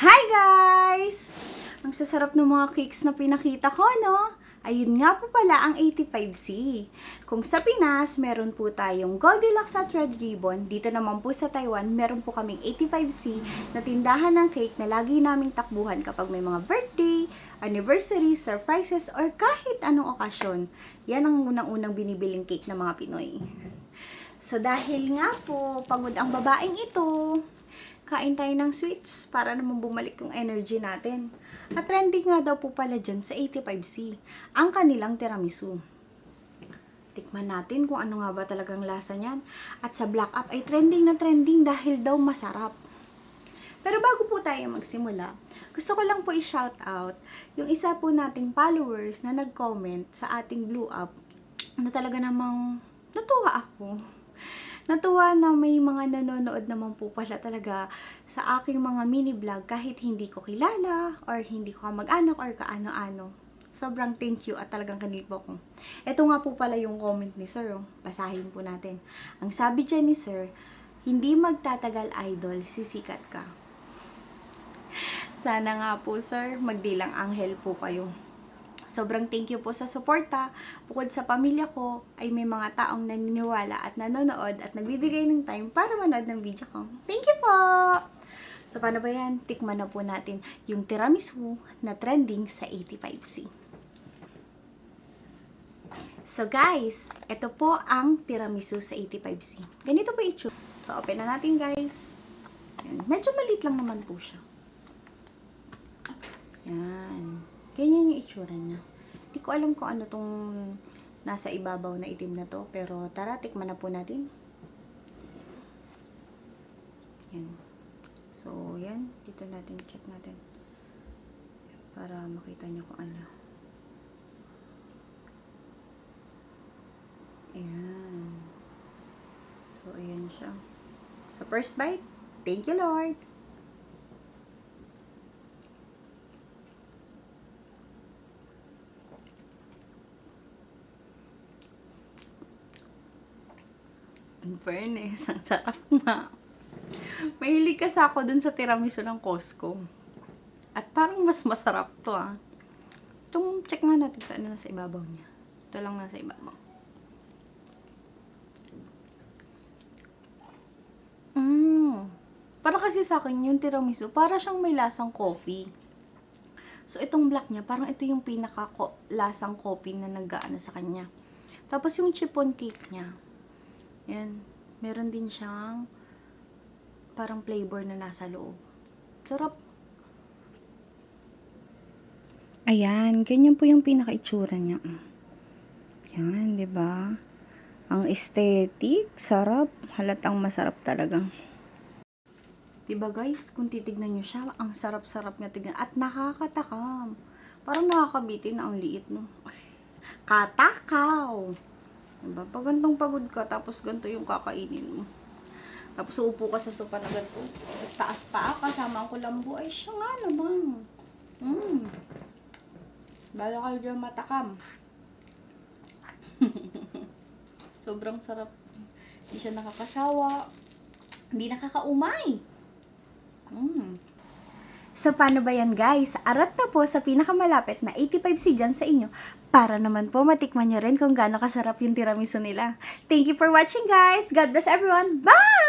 Hi guys! Ang sasarap ng mga cakes na pinakita ko, no? Ayun nga po pala ang 85C. Kung sa Pinas, meron po tayong Goldilocks at Red Ribbon. Dito naman po sa Taiwan, meron po kaming 85C na tindahan ng cake na lagi naming takbuhan kapag may mga birthday, anniversary, surprises, or kahit anong okasyon. Yan ang unang-unang binibiling cake ng mga Pinoy. So dahil nga po, pagod ang babaeng ito, kain tayo ng sweets para naman bumalik yung energy natin. At trending nga daw po pala dyan sa 85C, ang kanilang tiramisu. Tikman natin kung ano nga ba talagang lasa niyan. At sa Black Up ay trending na trending dahil daw masarap. Pero bago po tayo magsimula, gusto ko lang po i-shout out yung isa po nating followers na nag-comment sa ating Blue Up na talaga namang natuwa ako. Natuwa na may mga nanonood naman po pala talaga sa aking mga mini vlog kahit hindi ko kilala or hindi ko kamag-anak or kaano-ano. Sobrang thank you at talagang kanil po ko. Ito nga po pala yung comment ni Sir. Basahin po natin. Ang sabi dyan ni Sir, hindi magtatagal idol, sisikat ka. Sana nga po Sir, magdilang anghel po kayo. Sobrang thank you po sa suporta. Bukod sa pamilya ko, ay may mga taong naniniwala at nanonood at nagbibigay ng time para manood ng video ko. Thank you po! So, paano ba yan? Tikman na po natin yung tiramisu na trending sa 85C. So, guys, ito po ang tiramisu sa 85C. Ganito po itsura. So, open na natin, guys. Yan. Medyo maliit lang naman po siya. Yan. Ganyan yung itsura niya. Hindi ko alam kung ano tong nasa ibabaw na itim na to. Pero tara, tikman na po natin. Yan. So, yan. Dito natin, check natin. Para makita niyo kung ano. Ayan. So, ayan siya. So, first bite. Thank you, Lord. In fairness, ang sarap nga. Mahilig kasi ako dun sa tiramisu ng Costco. At parang mas masarap to Itong check nga natin ito, ano nasa ibabaw niya. Ito lang nasa ibabaw. Para kasi sa akin yung tiramisu, para siyang may lasang coffee. So, itong black niya, parang ito yung pinaka-lasang coffee na nag-aano sa kanya. Tapos yung chiffon cake niya, yan. Meron din siyang parang flavor na nasa loob. Sarap. Ayan, ganyan po yung pinaka-itsura niya. Yan, 'di ba? Ang aesthetic, sarap, halatang masarap talaga. 'Di ba guys, kung titignan niyo siya, ang sarap-sarap niya tignan at nakakatakam. Parang nakakabitin na ang liit, no. Katakaw. Diba? Pag gantong pagod ka, tapos ganito yung kakainin mo. Tapos uupo ka sa sopa na ganito. Tapos taas pa kasama ang kulambo. Ay, siya nga naman. Bala kayo dyan matakam. Sobrang sarap. Hindi siya nakakasawa. Hindi nakakaumay. So, paano ba yan guys? Arat na po sa pinakamalapit na 85C dyan sa inyo para naman po matikman nyo rin kung gaano kasarap yung tiramisu nila. Thank you for watching guys! God bless everyone! Bye!